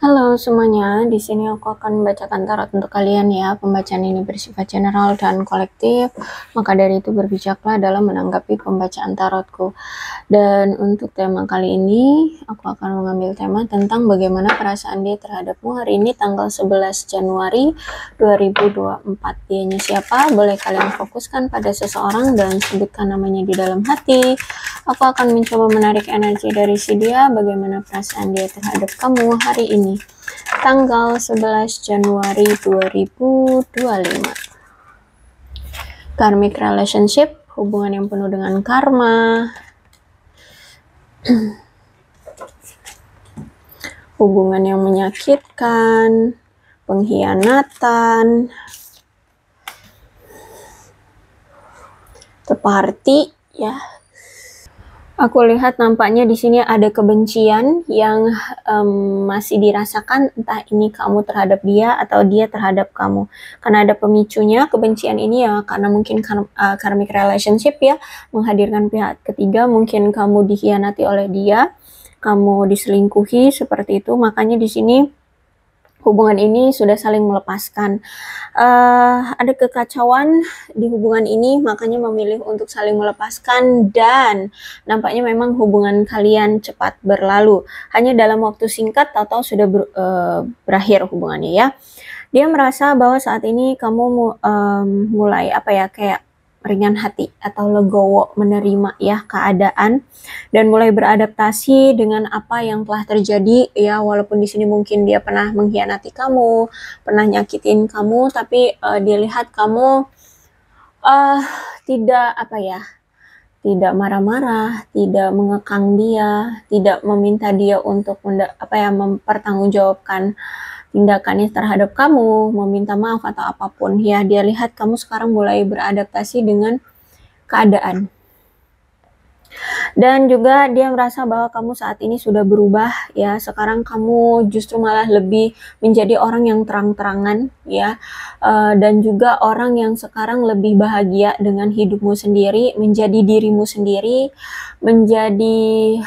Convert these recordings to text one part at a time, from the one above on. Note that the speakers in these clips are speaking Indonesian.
Halo semuanya, di sini aku akan membacakan tarot untuk kalian ya. Pembacaan ini bersifat general dan kolektif, maka dari itu berbijaklah dalam menanggapi pembacaan tarotku. Dan untuk tema kali ini, aku akan mengambil tema tentang bagaimana perasaan dia terhadapmu hari ini tanggal 11 Januari 2024. Dianya siapa? Boleh kalian fokuskan pada seseorang dan sebutkan namanya di dalam hati. Aku akan mencoba menarik energi dari si dia, bagaimana perasaan dia terhadap kamu hari ini. Tanggal 11 Januari 2025. Karmic relationship, hubungan yang penuh dengan karma. Hubungan yang menyakitkan, pengkhianatan, seperti ya. Aku lihat nampaknya di sini ada kebencian yang masih dirasakan, entah ini kamu terhadap dia atau dia terhadap kamu. Karena ada pemicunya kebencian ini ya, karena mungkin karmic relationship ya, menghadirkan pihak ketiga, mungkin kamu dikhianati oleh dia, kamu diselingkuhi seperti itu. Makanya di sini hubungan ini sudah saling melepaskan. Ada kekacauan di hubungan ini, makanya memilih untuk saling melepaskan, dan nampaknya memang hubungan kalian cepat berlalu. Hanya dalam waktu singkat, tahu-tahu sudah berakhir hubungannya ya. Dia merasa bahwa saat ini kamu mulai kayak ringan hati atau legowo menerima ya keadaan dan mulai beradaptasi dengan apa yang telah terjadi ya, walaupun di sini mungkin dia pernah mengkhianati kamu, pernah nyakitin kamu, tapi dia lihat kamu tidak marah-marah, tidak mengekang dia, tidak meminta dia untuk mempertanggungjawabkan tindakannya terhadap kamu, meminta maaf atau apapun ya. Dia lihat kamu sekarang mulai beradaptasi dengan keadaan. Dan juga dia merasa bahwa kamu saat ini sudah berubah ya. Sekarang kamu justru malah lebih menjadi orang yang terang-terangan ya. Dan juga orang yang sekarang lebih bahagia dengan hidupmu sendiri, menjadi dirimu sendiri, menjadi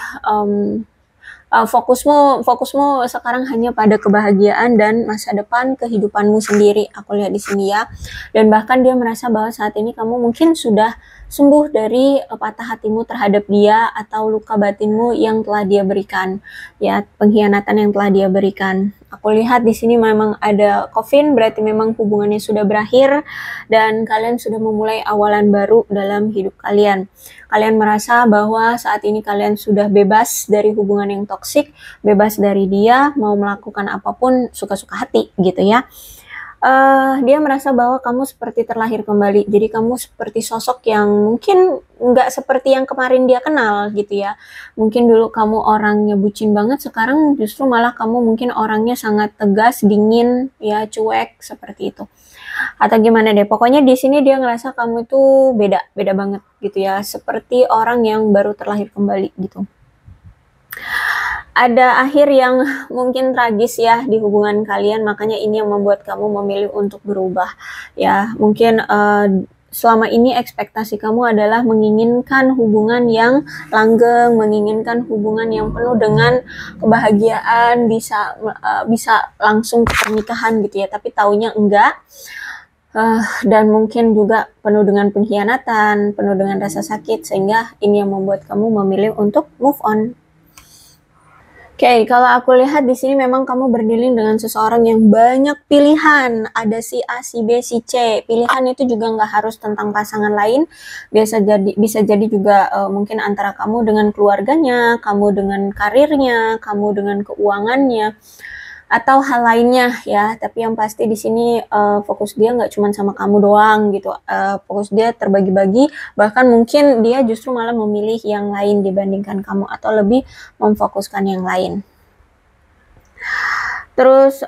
fokusmu sekarang hanya pada kebahagiaan dan masa depan kehidupanmu sendiri. Aku lihat di sini ya. Dan bahkan dia merasa bahwa saat ini kamu mungkin sudah sembuh dari patah hatimu terhadap dia atau luka batinmu yang telah dia berikan, ya, pengkhianatan yang telah dia berikan. Aku lihat di sini memang ada coffin, berarti memang hubungannya sudah berakhir dan kalian sudah memulai awalan baru dalam hidup kalian. Kalian merasa bahwa saat ini kalian sudah bebas dari hubungan yang toksik, bebas dari dia, mau melakukan apapun suka-suka hati gitu ya. Dia merasa bahwa kamu seperti terlahir kembali, jadi kamu seperti sosok yang mungkin nggak seperti yang kemarin dia kenal gitu ya. Mungkin dulu kamu orangnya bucin banget, sekarang justru malah kamu mungkin orangnya sangat tegas, dingin, ya, cuek seperti itu. Atau gimana deh, pokoknya di sini dia ngerasa kamu itu beda banget gitu ya, seperti orang yang baru terlahir kembali gitu. Ada akhir yang mungkin tragis ya di hubungan kalian, makanya ini yang membuat kamu memilih untuk berubah ya. Mungkin selama ini ekspektasi kamu adalah menginginkan hubungan yang langgeng, menginginkan hubungan yang penuh dengan kebahagiaan, bisa langsung ke pernikahan gitu ya, tapi taunya enggak. Dan mungkin juga penuh dengan pengkhianatan, penuh dengan rasa sakit, sehingga ini yang membuat kamu memilih untuk move on. Oke, kalau aku lihat di sini memang kamu berdealing dengan seseorang yang banyak pilihan. Ada si A, si B, si C. Pilihan itu juga nggak harus tentang pasangan lain. Bisa jadi juga mungkin antara kamu dengan keluarganya, kamu dengan karirnya, kamu dengan keuangannya, atau hal lainnya ya. Tapi yang pasti di sini fokus dia nggak cuma sama kamu doang gitu. Fokus dia terbagi-bagi, bahkan mungkin dia justru malah memilih yang lain dibandingkan kamu atau lebih memfokuskan yang lain. Terus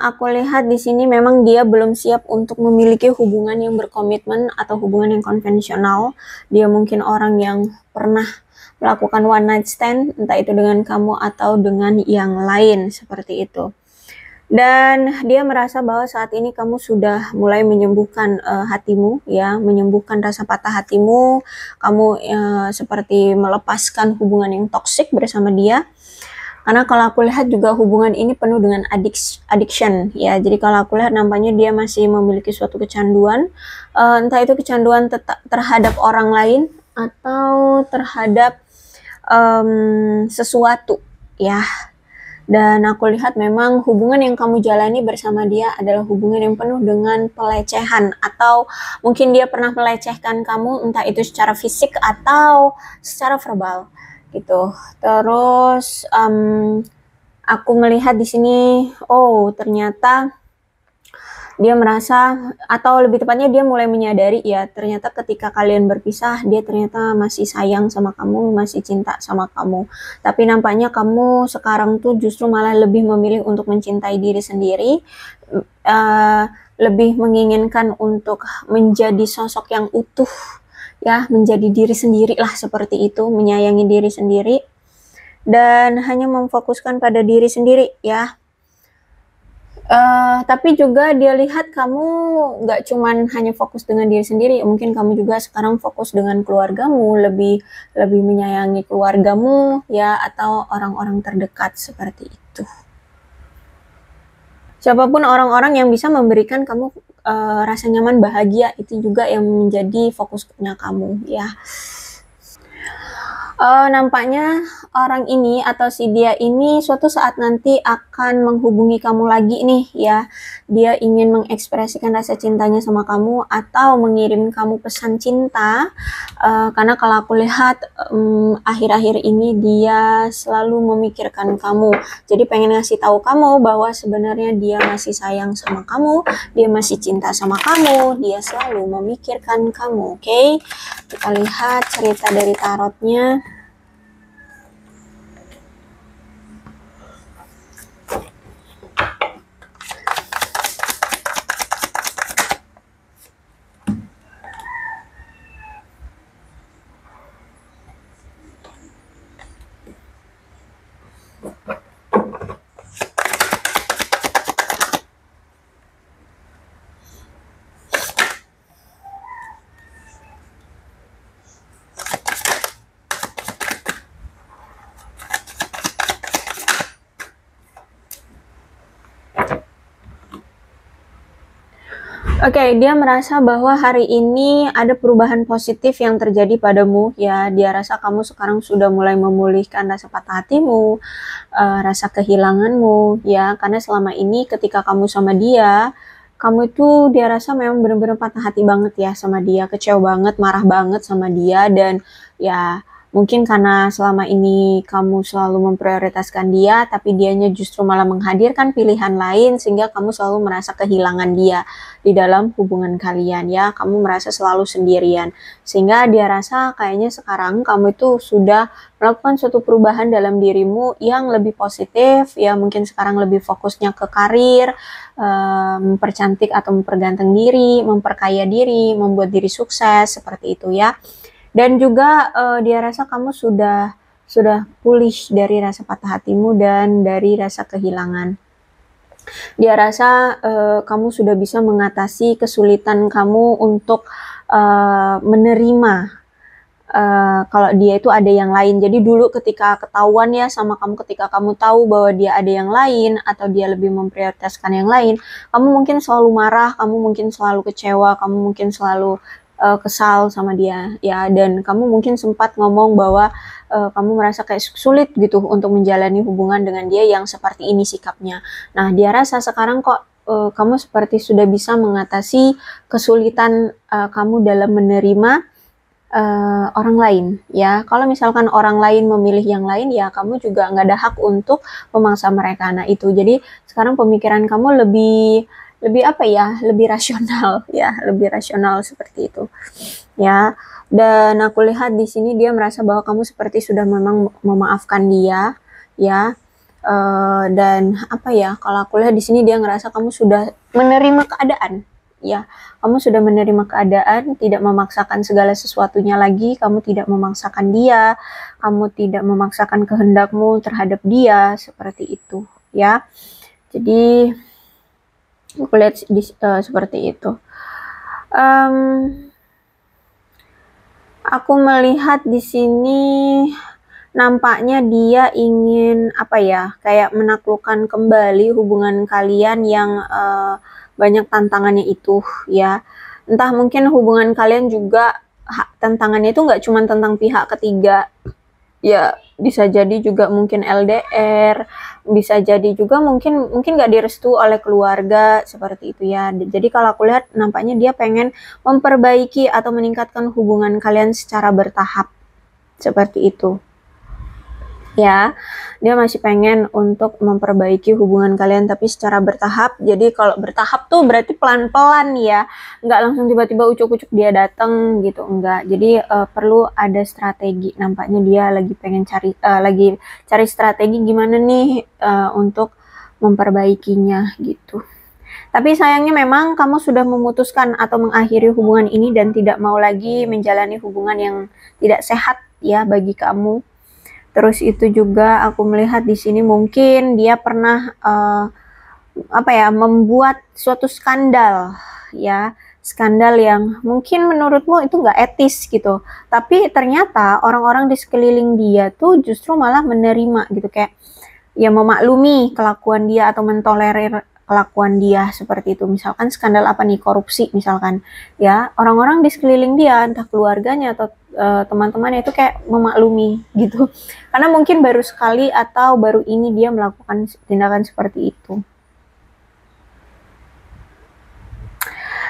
aku lihat di sini memang dia belum siap untuk memiliki hubungan yang berkomitmen atau hubungan yang konvensional. Dia mungkin orang yang pernah melakukan one night stand, entah itu dengan kamu atau dengan yang lain seperti itu. Dan dia merasa bahwa saat ini kamu sudah mulai menyembuhkan hatimu ya, menyembuhkan rasa patah hatimu. Kamu seperti melepaskan hubungan yang toksik bersama dia. Karena kalau aku lihat juga hubungan ini penuh dengan addiction ya. Jadi kalau aku lihat nampaknya dia masih memiliki suatu kecanduan, entah itu kecanduan terhadap orang lain atau terhadap sesuatu ya. Dan aku lihat memang hubungan yang kamu jalani bersama dia adalah hubungan yang penuh dengan pelecehan, atau mungkin dia pernah melecehkan kamu, entah itu secara fisik atau secara verbal gitu. Terus aku melihat di sini, oh ternyata dia merasa, atau lebih tepatnya dia mulai menyadari ya, ternyata ketika kalian berpisah, dia ternyata masih sayang sama kamu, masih cinta sama kamu. Tapi nampaknya kamu sekarang tuh justru malah lebih memilih untuk mencintai diri sendiri, lebih menginginkan untuk menjadi sosok yang utuh, ya, menjadi diri sendiri lah, seperti itu, menyayangi diri sendiri, dan hanya memfokuskan pada diri sendiri, ya. Tapi juga dia lihat kamu nggak cuman hanya fokus dengan diri sendiri, mungkin kamu juga sekarang fokus dengan keluargamu, lebih menyayangi keluargamu ya, atau orang-orang terdekat seperti itu. Siapapun orang-orang yang bisa memberikan kamu rasa nyaman, bahagia, itu juga yang menjadi fokusnya kamu ya. Nampaknya orang ini atau si dia ini suatu saat nanti akan menghubungi kamu lagi nih ya. Dia ingin mengekspresikan rasa cintanya sama kamu atau mengirim kamu pesan cinta, karena kalau aku lihat akhir-akhir ini dia selalu memikirkan kamu. Jadi pengen ngasih tahu kamu bahwa sebenarnya dia masih sayang sama kamu, dia masih cinta sama kamu, dia selalu memikirkan kamu. Oke? Kita lihat cerita dari tarotnya. Oke, dia merasa bahwa hari ini ada perubahan positif yang terjadi padamu ya. Dia rasa kamu sekarang sudah mulai memulihkan rasa patah hatimu, rasa kehilanganmu ya. Karena selama ini ketika kamu sama dia, kamu itu dia rasa memang benar-benar patah hati banget ya sama dia, kecewa banget, marah banget sama dia, dan ya mungkin karena selama ini kamu selalu memprioritaskan dia, tapi dianya justru malah menghadirkan pilihan lain, sehingga kamu selalu merasa kehilangan dia di dalam hubungan kalian ya. Kamu merasa selalu sendirian, sehingga dia rasa kayaknya sekarang kamu itu sudah melakukan suatu perubahan dalam dirimu yang lebih positif ya. Mungkin sekarang lebih fokusnya ke karir, mempercantik atau memperganteng diri, memperkaya diri, membuat diri sukses, seperti itu ya. Dan juga dia rasa kamu sudah pulih dari rasa patah hatimu dan dari rasa kehilangan. Dia rasa kamu sudah bisa mengatasi kesulitan kamu untuk menerima kalau dia itu ada yang lain. Jadi dulu ketika ketahuan ya sama kamu, ketika kamu tahu bahwa dia ada yang lain atau dia lebih memprioritaskan yang lain, kamu mungkin selalu marah, kamu mungkin selalu kecewa, kamu mungkin selalu kesal sama dia ya, dan kamu mungkin sempat ngomong bahwa kamu merasa kayak sulit gitu untuk menjalani hubungan dengan dia yang seperti ini sikapnya. Nah, dia rasa sekarang kok kamu seperti sudah bisa mengatasi kesulitan kamu dalam menerima orang lain ya. Kalau misalkan orang lain memilih yang lain ya, kamu juga nggak ada hak untuk memaksa mereka. Nah itu, jadi sekarang pemikiran kamu lebih apa ya, lebih rasional ya, lebih rasional seperti itu ya. Dan aku lihat di sini dia merasa bahwa kamu seperti sudah memang memaafkan dia ya. Dan apa ya, kalau aku lihat di sini dia ngerasa kamu sudah menerima keadaan ya. Kamu sudah menerima keadaan, tidak memaksakan segala sesuatunya lagi, kamu tidak memaksakan dia, kamu tidak memaksakan kehendakmu terhadap dia, seperti itu ya. Jadi aku lihat seperti itu. Aku melihat di sini nampaknya dia ingin apa ya, kayak menaklukkan kembali hubungan kalian yang banyak tantangannya itu ya. Entah mungkin hubungan kalian juga tantangannya itu nggak cuma tentang pihak ketiga, ya bisa jadi juga mungkin LDR, bisa jadi juga mungkin nggak direstui oleh keluarga seperti itu ya. Jadi kalau aku lihat nampaknya dia pengen memperbaiki atau meningkatkan hubungan kalian secara bertahap seperti itu. Ya, dia masih pengen untuk memperbaiki hubungan kalian tapi secara bertahap. Jadi kalau bertahap tuh berarti pelan-pelan ya, nggak langsung tiba-tiba ucuk-ucuk dia datang gitu, enggak. Jadi perlu ada strategi. Nampaknya dia lagi pengen lagi cari strategi gimana nih untuk memperbaikinya gitu. Tapi sayangnya memang kamu sudah memutuskan atau mengakhiri hubungan ini dan tidak mau lagi menjalani hubungan yang tidak sehat ya bagi kamu. Terus itu juga aku melihat di sini mungkin dia pernah apa ya, membuat suatu skandal ya, skandal yang mungkin menurutmu itu nggak etis gitu. Tapi ternyata orang-orang di sekeliling dia tuh justru malah menerima gitu, kayak ya memaklumi kelakuan dia atau mentolerir kelakuan dia seperti itu. Misalkan skandal apa nih, korupsi misalkan ya, orang-orang di sekeliling dia entah keluarganya atau teman-temannya itu kayak memaklumi gitu, karena mungkin baru sekali atau baru ini dia melakukan tindakan seperti itu.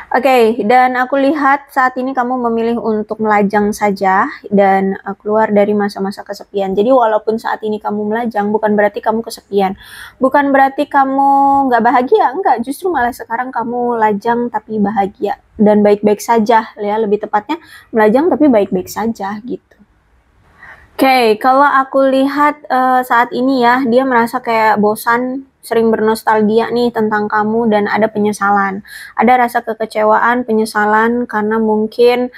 Oke, dan aku lihat saat ini kamu memilih untuk melajang saja dan keluar dari masa-masa kesepian. Jadi walaupun saat ini kamu melajang, bukan berarti kamu kesepian. Bukan berarti kamu nggak bahagia, enggak. Justru malah sekarang kamu lajang tapi bahagia. Dan baik-baik saja, ya. Lebih tepatnya melajang tapi baik-baik saja, gitu. Oke, kalau aku lihat saat ini ya, dia merasa kayak bosan, sering bernostalgia nih tentang kamu dan ada penyesalan. Ada rasa kekecewaan, penyesalan karena mungkin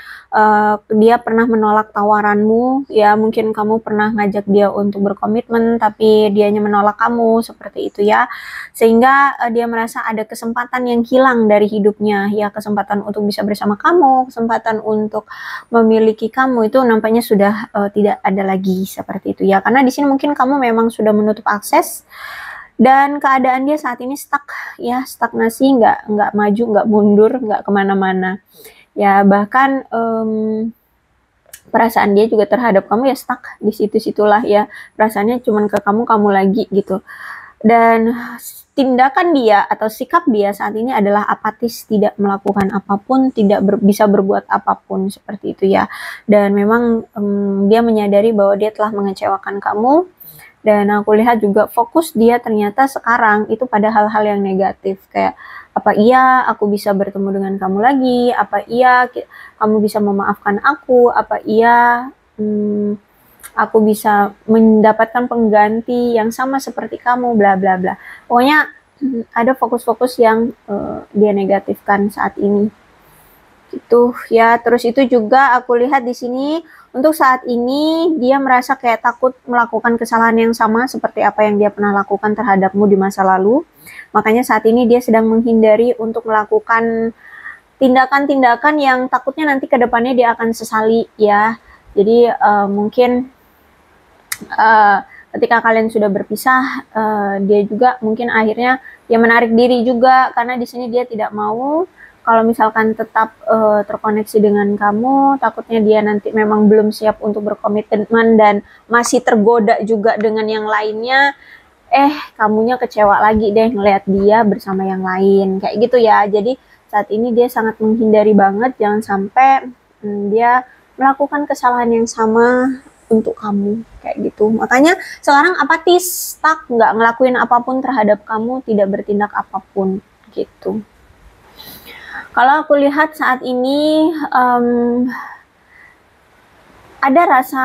dia pernah menolak tawaranmu, ya mungkin kamu pernah ngajak dia untuk berkomitmen tapi dianya menolak kamu, seperti itu ya. Sehingga dia merasa ada kesempatan yang hilang dari hidupnya, ya kesempatan untuk bisa bersama kamu, kesempatan untuk memiliki kamu itu nampaknya sudah tidak ada lagi seperti itu ya, karena di sini mungkin kamu memang sudah menutup akses dan keadaan dia saat ini stuck ya, stagnasi, nggak maju, nggak mundur, nggak kemana-mana ya. Bahkan perasaan dia juga terhadap kamu ya stuck di situ-situlah ya, perasaannya cuman ke kamu lagi gitu. Dan tindakan dia atau sikap dia saat ini adalah apatis, tidak melakukan apapun, tidak bisa berbuat apapun seperti itu ya. Dan memang dia menyadari bahwa dia telah mengecewakan kamu. Dan aku lihat juga fokus dia ternyata sekarang itu pada hal-hal yang negatif, kayak apa iya aku bisa bertemu dengan kamu lagi, apa iya kamu bisa memaafkan aku, apa iya aku bisa mendapatkan pengganti yang sama seperti kamu, bla bla bla. Pokoknya ada fokus-fokus yang dia negatifkan saat ini. Gitu ya. Terus itu juga aku lihat di sini untuk saat ini dia merasa kayak takut melakukan kesalahan yang sama seperti apa yang dia pernah lakukan terhadapmu di masa lalu. Makanya saat ini dia sedang menghindari untuk melakukan tindakan-tindakan yang takutnya nanti ke depannya dia akan sesali ya. Jadi mungkin ketika kalian sudah berpisah, dia juga mungkin akhirnya dia menarik diri juga karena di sini dia tidak mau kalau misalkan tetap terkoneksi dengan kamu, takutnya dia nanti memang belum siap untuk berkomitmen dan masih tergoda juga dengan yang lainnya. Kamunya kecewa lagi deh ngelihat dia bersama yang lain, kayak gitu ya. Jadi saat ini dia sangat menghindari banget, jangan sampai dia melakukan kesalahan yang sama untuk kamu, kayak gitu. Makanya sekarang apatis, stuck, nggak ngelakuin apapun terhadap kamu, tidak bertindak apapun, gitu. Kalau aku lihat saat ini ada rasa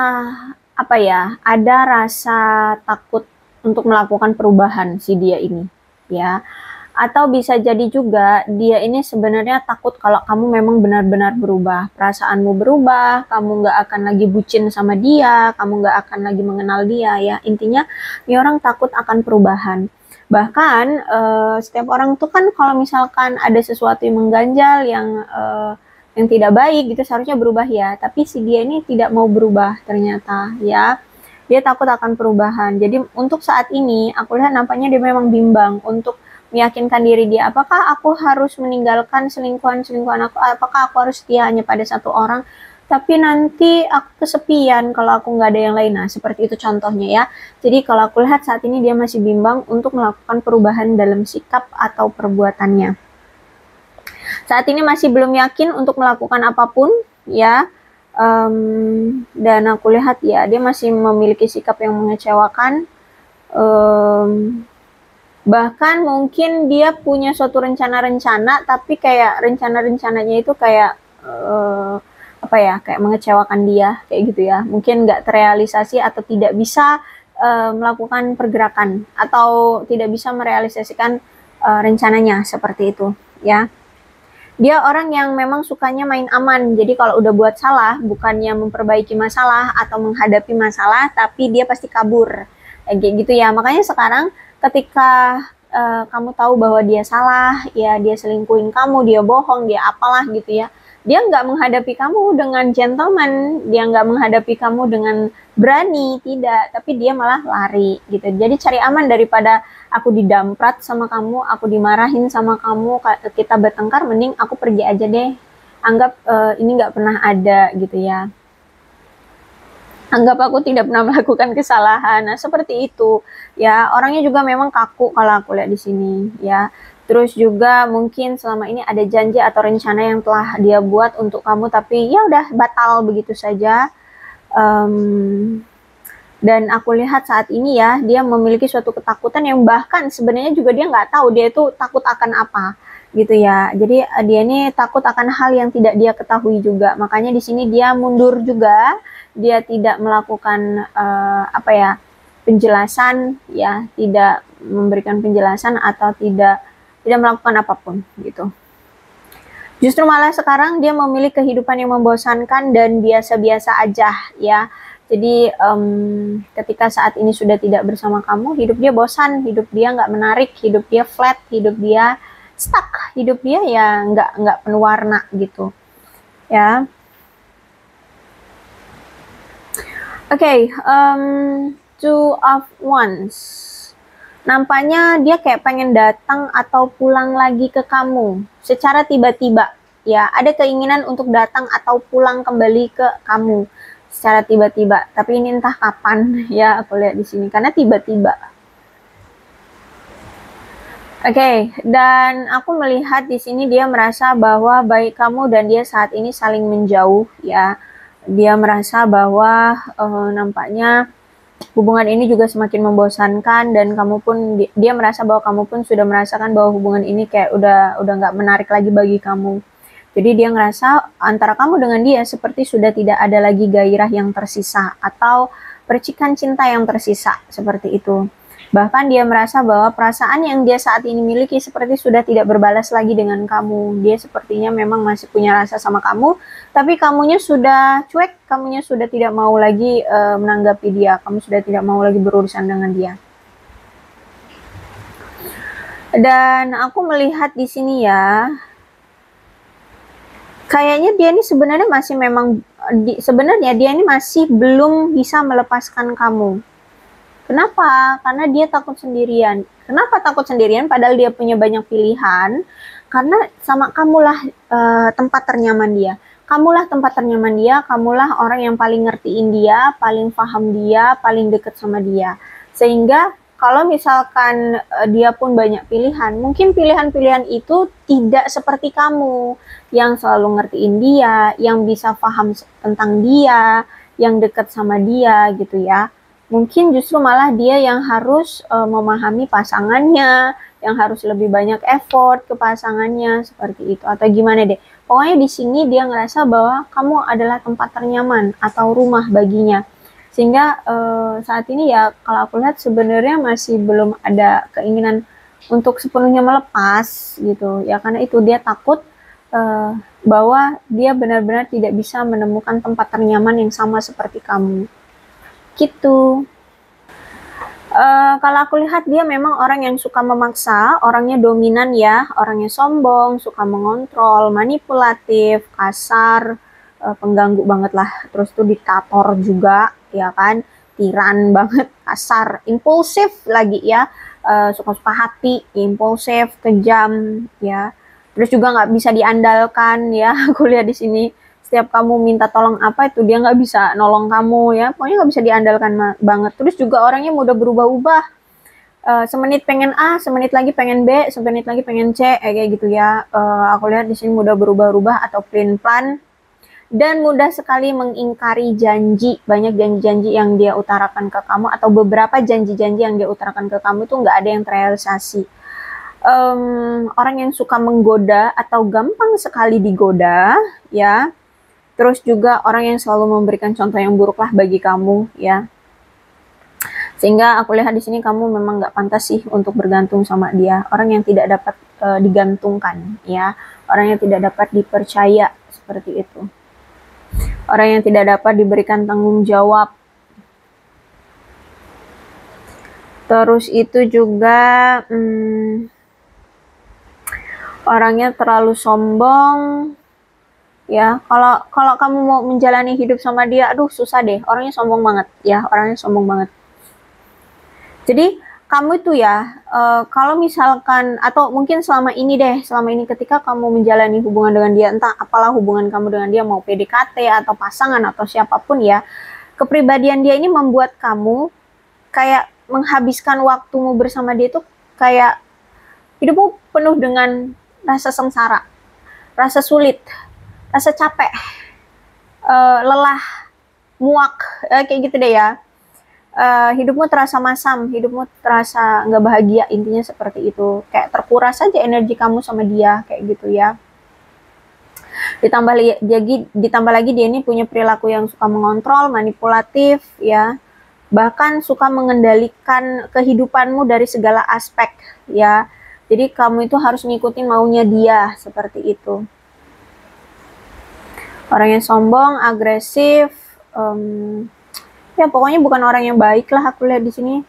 apa ya? Ada rasa takut untuk melakukan perubahan si dia ini, ya. Atau bisa jadi juga dia ini sebenarnya takut kalau kamu memang benar-benar berubah, perasaanmu berubah, kamu nggak akan lagi bucin sama dia, kamu nggak akan lagi mengenal dia ya. Intinya, ini orang takut akan perubahan. Bahkan setiap orang tuh kan kalau misalkan ada sesuatu yang mengganjal, yang tidak baik gitu seharusnya berubah ya. Tapi si dia ini tidak mau berubah ternyata ya. Dia takut akan perubahan. Jadi untuk saat ini aku lihat nampaknya dia memang bimbang untuk meyakinkan diri dia, apakah aku harus meninggalkan selingkuhan aku, apakah aku harus setia hanya pada satu orang, tapi nanti aku kesepian kalau aku nggak ada yang lain. Nah, seperti itu contohnya ya. Jadi kalau aku lihat saat ini dia masih bimbang untuk melakukan perubahan dalam sikap atau perbuatannya. Saat ini masih belum yakin untuk melakukan apapun ya. Dan aku lihat ya dia masih memiliki sikap yang mengecewakan. Bahkan mungkin dia punya suatu rencana-rencana, tapi kayak rencana-rencananya itu kayak apa ya, kayak mengecewakan dia, kayak gitu ya. Mungkin nggak terrealisasi atau tidak bisa melakukan pergerakan atau tidak bisa merealisasikan rencananya seperti itu ya. Dia orang yang memang sukanya main aman. Jadi kalau udah buat salah, bukannya memperbaiki masalah atau menghadapi masalah, tapi dia pasti kabur. Kayak gitu ya. Makanya sekarang ketika kamu tahu bahwa dia salah, ya dia selingkuhin kamu, dia bohong, dia apalah gitu ya. Dia nggak menghadapi kamu dengan gentleman, dia nggak menghadapi kamu dengan berani, tidak. Tapi dia malah lari gitu. Jadi cari aman daripada aku didamprat sama kamu, aku dimarahin sama kamu, kita bertengkar, mending aku pergi aja deh. Anggap ini nggak pernah ada gitu ya. Anggap aku tidak pernah melakukan kesalahan. Nah, seperti itu. Ya, orangnya juga memang kaku kalau aku lihat di sini, ya. Terus juga mungkin selama ini ada janji atau rencana yang telah dia buat untuk kamu, tapi ya udah batal begitu saja. Dan aku lihat saat ini ya, dia memiliki suatu ketakutan yang bahkan sebenarnya juga dia nggak tahu dia itu takut akan apa gitu ya. Jadi dia ini takut akan hal yang tidak dia ketahui juga. Makanya di sini dia mundur juga, dia tidak melakukan apa ya, penjelasan ya, tidak memberikan penjelasan atau tidak melakukan apapun gitu. Justru malah sekarang dia memilih kehidupan yang membosankan dan biasa-biasa aja ya. Jadi ketika saat ini sudah tidak bersama kamu, hidup dia bosan, hidup dia nggak menarik, hidup dia flat, hidup dia stuck, hidup dia ya nggak penuh warna gitu ya. Oke, Two of Wands. Nampaknya dia kayak pengen datang atau pulang lagi ke kamu secara tiba-tiba ya. Ada keinginan untuk datang atau pulang kembali ke kamu secara tiba-tiba, tapi ini entah kapan ya, aku lihat di sini karena tiba-tiba. Oke, dan aku melihat di sini dia merasa bahwa baik kamu dan dia saat ini saling menjauh ya. Dia merasa bahwa nampaknya hubungan ini juga semakin membosankan, dan kamu pun, dia merasa bahwa kamu pun sudah merasakan bahwa hubungan ini kayak udah nggak menarik lagi bagi kamu. Jadi dia ngerasa antara kamu dengan dia seperti sudah tidak ada lagi gairah yang tersisa atau percikan cinta yang tersisa seperti itu. Bahkan dia merasa bahwa perasaan yang dia saat ini miliki seperti sudah tidak berbalas lagi dengan kamu. Dia sepertinya memang masih punya rasa sama kamu, tapi kamunya sudah cuek, kamunya sudah tidak mau lagi menanggapi dia, kamu sudah tidak mau lagi berurusan dengan dia. Dan aku melihat di sini ya, kayaknya dia ini sebenarnya masih memang, sebenarnya dia ini masih belum bisa melepaskan kamu. Kenapa? Karena dia takut sendirian. Kenapa takut sendirian? Padahal dia punya banyak pilihan. Karena sama kamulah tempat ternyaman dia. Kamulah tempat ternyaman dia. Kamulah orang yang paling ngertiin dia, paling paham dia, paling deket sama dia. Sehingga kalau misalkan dia pun banyak pilihan, mungkin pilihan-pilihan itu tidak seperti kamu yang selalu ngertiin dia, yang bisa paham tentang dia, yang deket sama dia gitu ya. Mungkin justru malah dia yang harus memahami pasangannya, yang harus lebih banyak effort ke pasangannya seperti itu, atau gimana deh. Pokoknya di sini dia ngerasa bahwa kamu adalah tempat ternyaman atau rumah baginya. Sehingga saat ini ya kalau aku lihat sebenarnya masih belum ada keinginan untuk sepenuhnya melepas gitu ya, karena itu dia takut bahwa dia benar-benar tidak bisa menemukan tempat ternyaman yang sama seperti kamu. Gitu. Kalau aku lihat dia memang orang yang suka memaksa, orangnya dominan ya, orangnya sombong, suka mengontrol, manipulatif, kasar, pengganggu banget lah. Terus tuh diktator juga, ya kan. tiran banget, kasar, impulsif lagi ya, suka-suka hati, impulsif, kejam ya. Terus juga nggak bisa diandalkan ya. Aku lihat di sini setiap kamu minta tolong apa itu dia nggak bisa nolong kamu ya. Pokoknya nggak bisa diandalkan banget. Terus juga orangnya mudah berubah-ubah. Semenit pengen A, semenit lagi pengen B, semenit lagi pengen C, kayak gitu ya. Aku lihat di sini mudah berubah-ubah atau plan-plan. Dan mudah sekali mengingkari janji. Banyak janji-janji yang dia utarakan ke kamu atau beberapa janji-janji yang dia utarakan ke kamu itu nggak ada yang terrealisasi. Orang yang suka menggoda atau gampang sekali digoda ya. Terus juga orang yang selalu memberikan contoh yang buruk lah bagi kamu ya. Sehingga aku lihat di sini kamu memang nggak pantas sih untuk bergantung sama dia. Orang yang tidak dapat digantungkan ya. Orang yang tidak dapat dipercaya seperti itu. Orang yang tidak dapat diberikan tanggung jawab. Terus itu juga orangnya terlalu sombong. Ya, kalau kamu mau menjalani hidup sama dia, aduh susah deh. Orangnya sombong banget ya, orangnya sombong banget. Jadi kamu itu ya, kalau misalkan atau mungkin selama ini ketika kamu menjalani hubungan dengan dia, entah apalah hubungan kamu dengan dia, mau PDKT atau pasangan atau siapapun ya, kepribadian dia ini membuat kamu kayak menghabiskan waktumu bersama dia itu kayak hidupmu penuh dengan rasa sengsara, rasa sulit, rasa capek, lelah, muak, kayak gitu deh ya. Hidupmu terasa masam, hidupmu terasa nggak bahagia, intinya seperti itu. Kayak terkuras aja energi kamu sama dia, kayak gitu ya. Ditambah lagi dia ini punya perilaku yang suka mengontrol, manipulatif ya. Bahkan suka mengendalikan kehidupanmu dari segala aspek ya. Jadi kamu itu harus ngikutin maunya dia, seperti itu. Orang yang sombong, agresif, ya pokoknya bukan orang yang baik lah aku lihat di sini.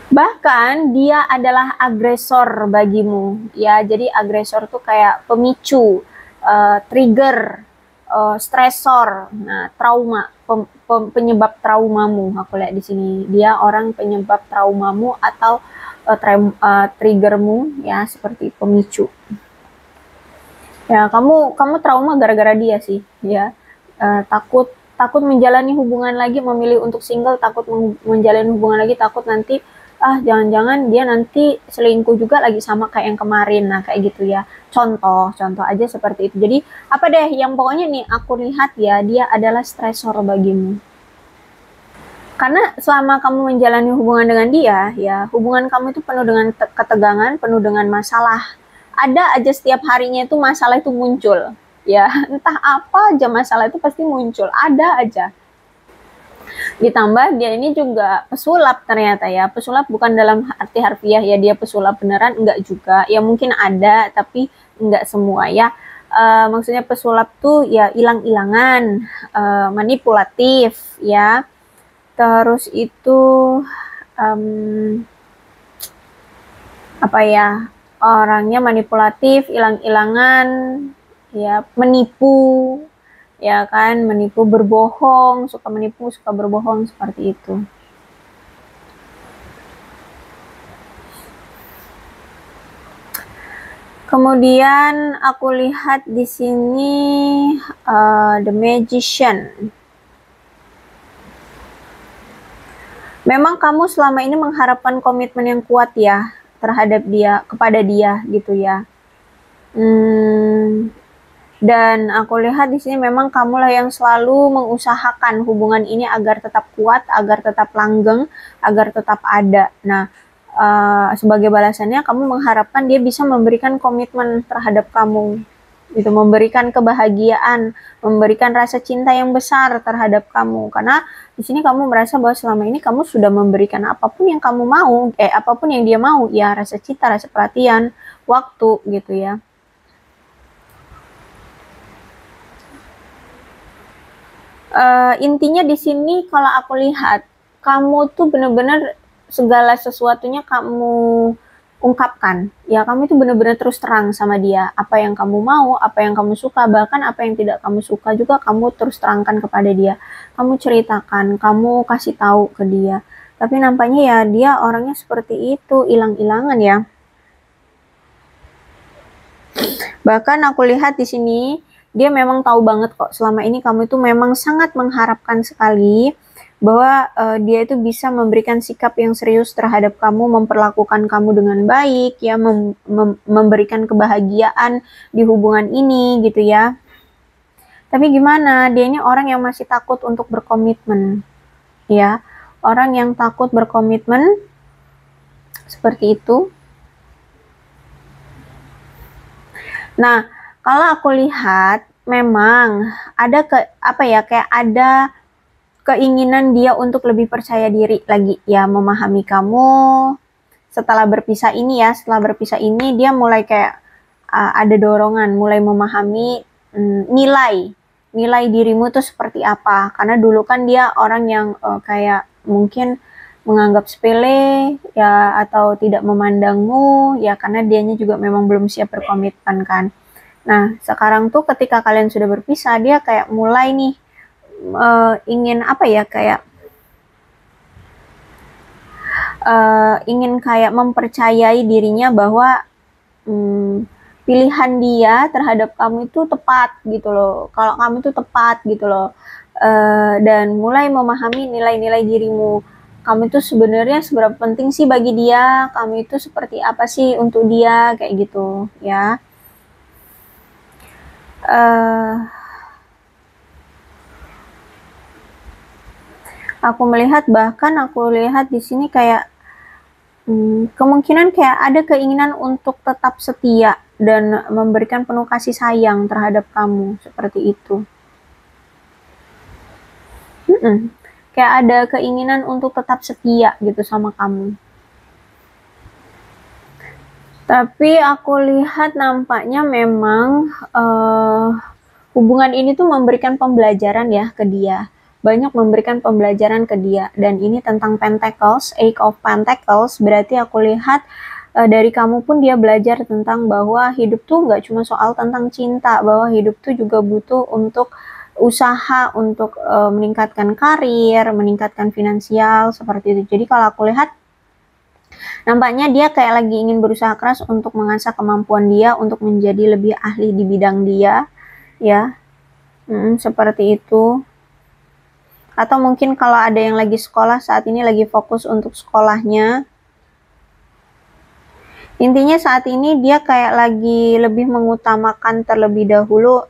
Bahkan dia adalah agresor bagimu ya. Jadi agresor tuh kayak pemicu, trigger, stresor, nah trauma, penyebab traumamu. Aku lihat di sini dia orang penyebab traumamu atau triggermu ya, seperti pemicu. Ya, kamu trauma gara-gara dia sih, ya. Takut menjalani hubungan lagi, memilih untuk single, takut menjalani hubungan lagi, takut nanti jangan-jangan dia nanti selingkuh juga lagi sama kayak yang kemarin. Nah, kayak gitu ya. Contoh aja seperti itu. Jadi, apa deh yang pokoknya nih aku lihat ya, dia adalah stresor bagimu. Karena selama kamu menjalani hubungan dengan dia, ya, hubungan kamu itu penuh dengan ketegangan, penuh dengan masalah. Ada aja setiap harinya itu masalah itu muncul ya, entah apa aja masalah itu pasti muncul, ada aja. Ditambah dia ini juga pesulap ternyata ya, pesulap bukan dalam arti harfiah ya dia pesulap beneran, enggak juga ya, mungkin ada tapi enggak semua ya. Maksudnya pesulap tuh ya hilang-hilangan, manipulatif ya. Terus itu apa ya, orangnya manipulatif, hilang-hilangan, ya, menipu, ya kan, menipu, berbohong, suka menipu, suka berbohong, seperti itu. Kemudian aku lihat di sini The Magician. Memang kamu selama ini mengharapkan komitmen yang kuat ya terhadap dia, kepada dia gitu ya. Dan aku lihat di sini memang kamulah yang selalu mengusahakan hubungan ini agar tetap kuat, agar tetap langgeng, agar tetap ada. Nah, sebagai balasannya kamu mengharapkan dia bisa memberikan komitmen terhadap kamu, gitu, memberikan kebahagiaan, memberikan rasa cinta yang besar terhadap kamu. Karena di sini kamu merasa bahwa selama ini kamu sudah memberikan apapun yang kamu mau, apapun yang dia mau, ya, rasa cinta, rasa perhatian, waktu, gitu ya. Intinya di sini kalau aku lihat, kamu tuh bener-bener segala sesuatunya kamu ungkapkan. Ya, kamu itu benar-benar terus terang sama dia. Apa yang kamu mau, apa yang kamu suka, bahkan apa yang tidak kamu suka juga kamu terus terangkan kepada dia. Kamu ceritakan, kamu kasih tahu ke dia. Tapi nampaknya ya dia orangnya seperti itu, hilang-hilangan ya. Bahkan aku lihat di sini, dia memang tahu banget kok selama ini kamu itu memang sangat mengharapkan sekali bahwa dia itu bisa memberikan sikap yang serius terhadap kamu, memperlakukan kamu dengan baik, ya, memberikan kebahagiaan di hubungan ini gitu ya. Tapi gimana, dia ini orang yang masih takut untuk berkomitmen, ya, orang yang takut berkomitmen seperti itu. Nah, kalau aku lihat memang ada kayak ada keinginan dia untuk lebih percaya diri lagi ya, memahami kamu. Setelah berpisah ini dia mulai kayak ada dorongan, mulai memahami nilai dirimu tuh seperti apa. Karena dulu kan dia orang yang kayak mungkin menganggap sepele ya, atau tidak memandangmu ya, karena dianya juga memang belum siap berkomitmen kan. Nah, sekarang tuh ketika kalian sudah berpisah, dia kayak mulai nih ingin ingin kayak mempercayai dirinya bahwa pilihan dia terhadap kamu itu tepat gitu loh. Kalau kamu itu tepat gitu loh. Dan mulai memahami nilai-nilai dirimu. Kamu itu sebenarnya seberapa penting sih bagi dia? Kamu itu seperti apa sih untuk dia? Kayak gitu ya. Aku melihat di sini kayak kemungkinan kayak ada keinginan untuk tetap setia dan memberikan penuh kasih sayang terhadap kamu, seperti itu. Kayak ada keinginan untuk tetap setia gitu sama kamu. Tapi aku lihat nampaknya memang hubungan ini tuh memberikan pembelajaran ya ke dia. Banyak memberikan pembelajaran ke dia. Dan ini tentang Pentacles, Eight of Pentacles. Berarti aku lihat dari kamu pun dia belajar tentang bahwa hidup tuh nggak cuma soal tentang cinta. Bahwa hidup tuh juga butuh untuk usaha, untuk meningkatkan karir, meningkatkan finansial, seperti itu. Jadi kalau aku lihat, nampaknya dia kayak lagi ingin berusaha keras untuk mengasah kemampuan dia untuk menjadi lebih ahli di bidang dia, ya. Seperti itu. Atau mungkin kalau ada yang lagi sekolah saat ini lagi fokus untuk sekolahnya. Intinya saat ini dia kayak lagi lebih mengutamakan terlebih dahulu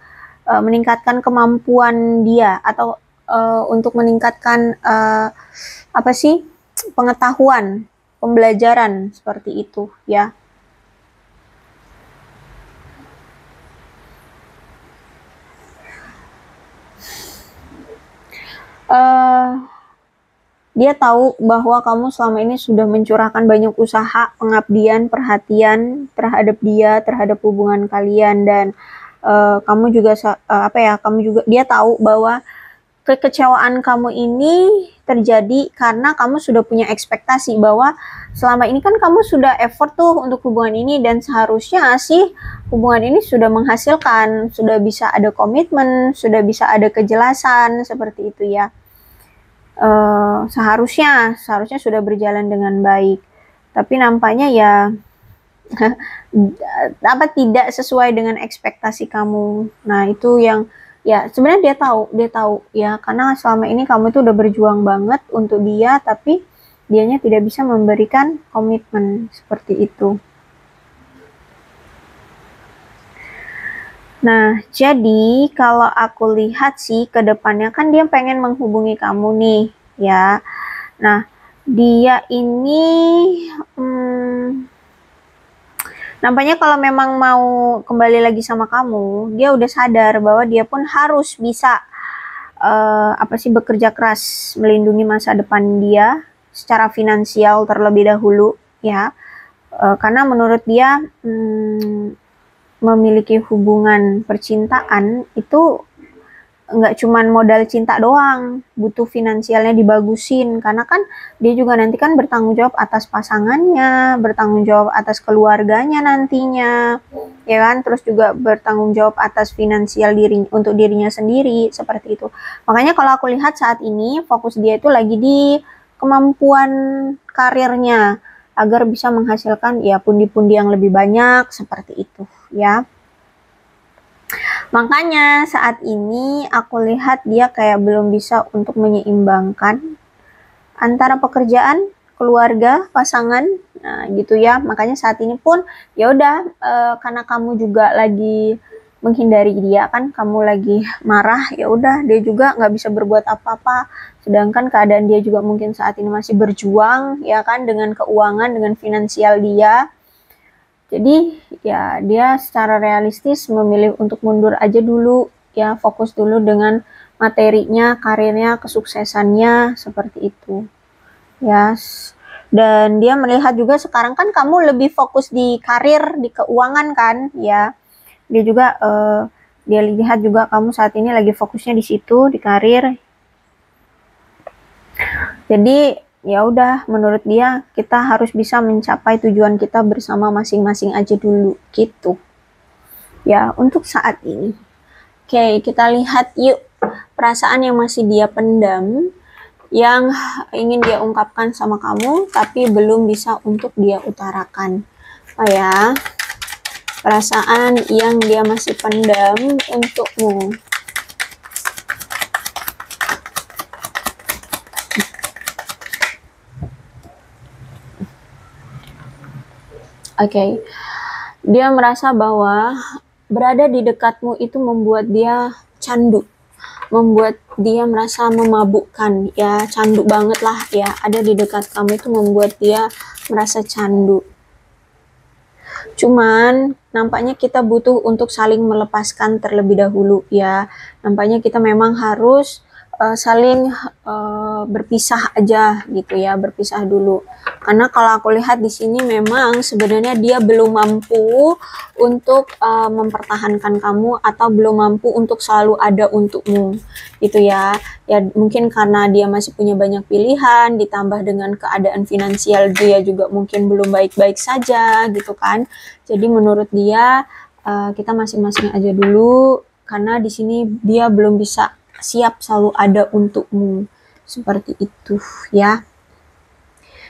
meningkatkan kemampuan dia, atau untuk meningkatkan pengetahuan, pembelajaran, seperti itu ya. Dia tahu bahwa kamu selama ini sudah mencurahkan banyak usaha, pengabdian, perhatian terhadap dia, terhadap hubungan kalian, dan kamu juga dia tahu bahwa kekecewaan kamu ini terjadi karena kamu sudah punya ekspektasi bahwa selama ini kan kamu sudah effort tuh untuk hubungan ini, dan seharusnya sih hubungan ini sudah menghasilkan, sudah bisa ada komitmen, sudah bisa ada kejelasan, seperti itu ya. Seharusnya sudah berjalan dengan baik, tapi nampaknya ya tidak sesuai dengan ekspektasi kamu. Nah, itu yang ya sebenarnya dia tahu ya, karena selama ini kamu itu udah berjuang banget untuk dia, tapi dianya tidak bisa memberikan komitmen, seperti itu. Nah, jadi kalau aku lihat sih ke depannya kan dia pengen menghubungi kamu nih, ya. Nah, dia ini nampaknya kalau memang mau kembali lagi sama kamu, dia udah sadar bahwa dia pun harus bisa bekerja keras melindungi masa depan dia secara finansial terlebih dahulu, ya. Karena menurut dia memiliki hubungan percintaan itu nggak cuman modal cinta doang, butuh finansialnya dibagusin, karena kan dia juga nanti kan bertanggung jawab atas pasangannya, bertanggung jawab atas keluarganya nantinya, ya kan, terus juga bertanggung jawab atas finansial untuk dirinya sendiri, seperti itu. Makanya kalau aku lihat saat ini fokus dia itu lagi di kemampuan karirnya, agar bisa menghasilkan ya pundi-pundi yang lebih banyak, seperti itu ya. Makanya saat ini aku lihat dia kayak belum bisa untuk menyeimbangkan antara pekerjaan, keluarga, pasangan, nah gitu ya. Makanya saat ini pun ya udah, karena kamu juga lagi menghindari dia kan, kamu lagi marah, ya udah dia juga nggak bisa berbuat apa-apa. Sedangkan keadaan dia juga mungkin saat ini masih berjuang ya kan, dengan keuangan, dengan finansial dia. Jadi ya dia secara realistis memilih untuk mundur aja dulu ya, fokus dulu dengan materinya, karirnya, kesuksesannya, seperti itu ya. Dan dia melihat juga sekarang kan kamu lebih fokus di karir, di keuangan kan ya. Dia juga dia lihat juga kamu saat ini lagi fokusnya di situ, di karir. Jadi ya udah, menurut dia kita harus bisa mencapai tujuan kita bersama masing-masing aja dulu gitu ya untuk saat ini. Oke, kita lihat yuk perasaan yang masih dia pendam, yang ingin dia ungkapkan sama kamu tapi belum bisa untuk dia utarakan. Oh ya, perasaan yang dia masih pendam untukmu. Oke, dia merasa bahwa berada di dekatmu itu membuat dia candu, membuat dia merasa memabukkan, ya candu banget lah ya, ada di dekat kamu itu membuat dia merasa candu. Cuman nampaknya kita butuh untuk saling melepaskan terlebih dahulu ya, nampaknya kita memang harus saling berpisah aja gitu ya, berpisah dulu. Karena kalau aku lihat di sini memang sebenarnya dia belum mampu untuk mempertahankan kamu, atau belum mampu untuk selalu ada untukmu gitu ya. Ya mungkin karena dia masih punya banyak pilihan, ditambah dengan keadaan finansial dia juga mungkin belum baik-baik saja gitu kan. Jadi menurut dia kita masing-masing aja dulu, karena di sini dia belum bisa siap selalu ada untukmu, seperti itu ya.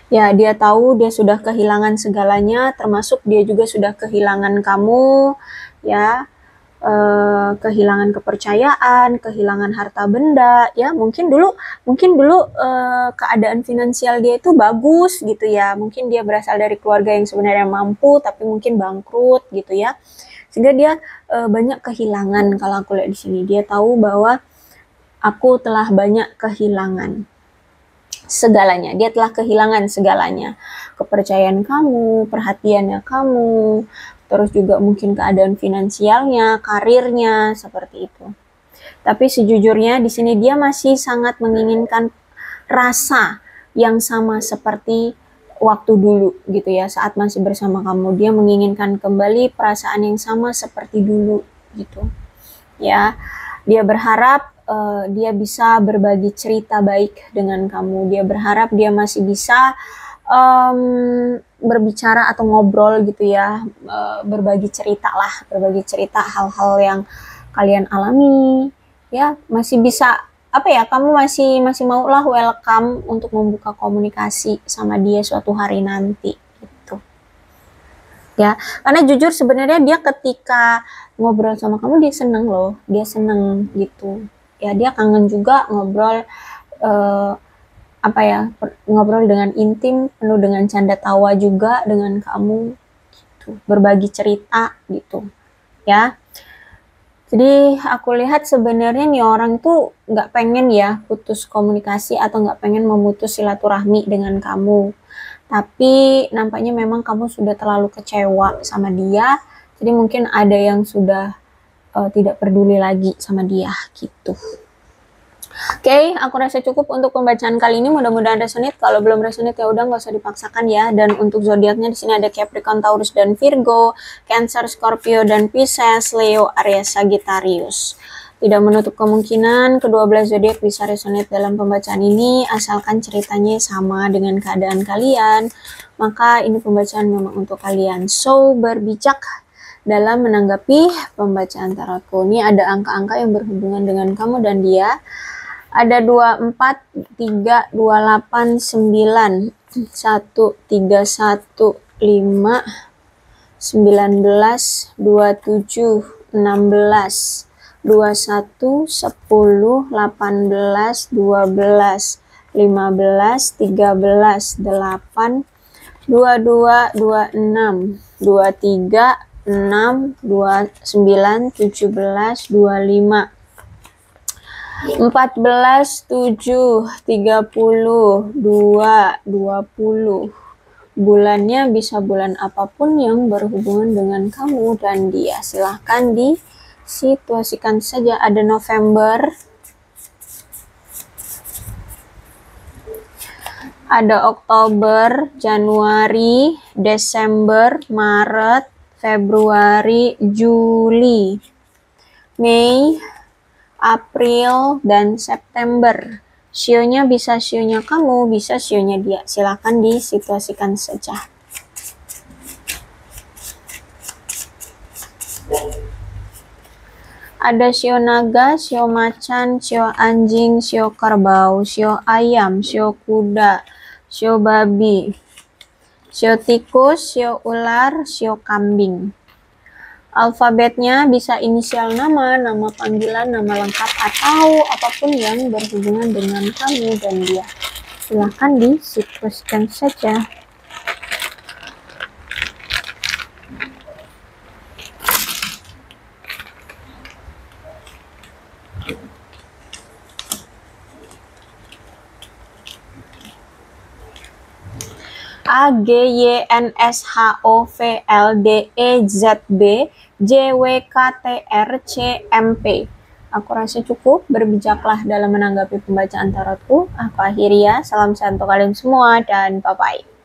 Ya dia tahu dia sudah kehilangan segalanya, termasuk dia juga sudah kehilangan kamu ya, kehilangan kepercayaan, kehilangan harta benda ya. Mungkin dulu keadaan finansial dia itu bagus gitu ya, mungkin dia berasal dari keluarga yang sebenarnya mampu tapi mungkin bangkrut gitu ya, sehingga dia banyak kehilangan. Kalau aku lihat di sini dia tahu bahwa aku telah banyak kehilangan segalanya. Dia telah kehilangan segalanya. Kepercayaan kamu, perhatiannya kamu, terus juga mungkin keadaan finansialnya, karirnya, seperti itu. Tapi sejujurnya di sini dia masih sangat menginginkan rasa yang sama seperti waktu dulu gitu ya, saat masih bersama kamu. Dia menginginkan kembali perasaan yang sama seperti dulu gitu. Ya, dia berharap dia bisa berbagi cerita baik dengan kamu. Dia berharap dia masih bisa berbicara atau ngobrol gitu ya, berbagi cerita hal-hal yang kalian alami ya, masih bisa apa ya, kamu masih mau lah welcome untuk membuka komunikasi sama dia suatu hari nanti gitu ya. Karena jujur sebenarnya dia ketika ngobrol sama kamu dia seneng loh, dia seneng gitu ya, dia kangen juga ngobrol ngobrol dengan intim, penuh dengan canda tawa juga dengan kamu gitu, berbagi cerita gitu ya. Jadi aku lihat sebenarnya nih orang tuh nggak pengen ya putus komunikasi atau nggak pengen memutus silaturahmi dengan kamu, tapi nampaknya memang kamu sudah terlalu kecewa sama dia, jadi mungkin ada yang sudah tidak peduli lagi sama dia gitu. Oke, aku rasa cukup untuk pembacaan kali ini. Mudah-mudahan resonate. Kalau belum resonate ya udah nggak usah dipaksakan ya. Dan untuk zodiaknya di sini ada Capricorn, Taurus dan Virgo, Cancer, Scorpio dan Pisces, Leo, Aries, Sagittarius. Tidak menutup kemungkinan kedua belah zodiak bisa resonate dalam pembacaan ini, asalkan ceritanya sama dengan keadaan kalian, maka ini pembacaan memang untuk kalian. So, berbijak dalam menanggapi pembacaan tarotku. Ini ada angka-angka yang berhubungan dengan kamu dan dia. Ada 24, 3, 28, 9, 1, 3, 1, 5, 19, 27, 16, 21, 10, 18, 12, 15, 13, 8, 22, 26, 23, 6, 29, 17, 25, 14, 7, 30, 2, 20. Bulannya bisa bulan apapun yang berhubungan dengan kamu dan dia. Silahkan disituasikan saja. Ada November, ada Oktober, Januari, Desember, Maret, Februari, Juli, Mei, April, dan September. Sionya bisa sionya kamu, bisa sionya dia. Silahkan disituasikan saja. Ada sio naga, sio macan, sio anjing, sio kerbau, sio ayam, sio kuda, sio babi, sio tikus, sio ular, sio kambing. Alfabetnya bisa inisial nama, nama panggilan, nama lengkap, atau apapun yang berhubungan dengan kamu dan dia. Silahkan disituasikan saja. A, G, Y, N, S, H, O, V, L, D, E, Z, B, J, W, K, T, R, C, M, P. Aku rasa cukup, berbijaklah dalam menanggapi pembacaan tarotku. Aku akhiri ya, salam sehat untuk kalian semua dan bye-bye.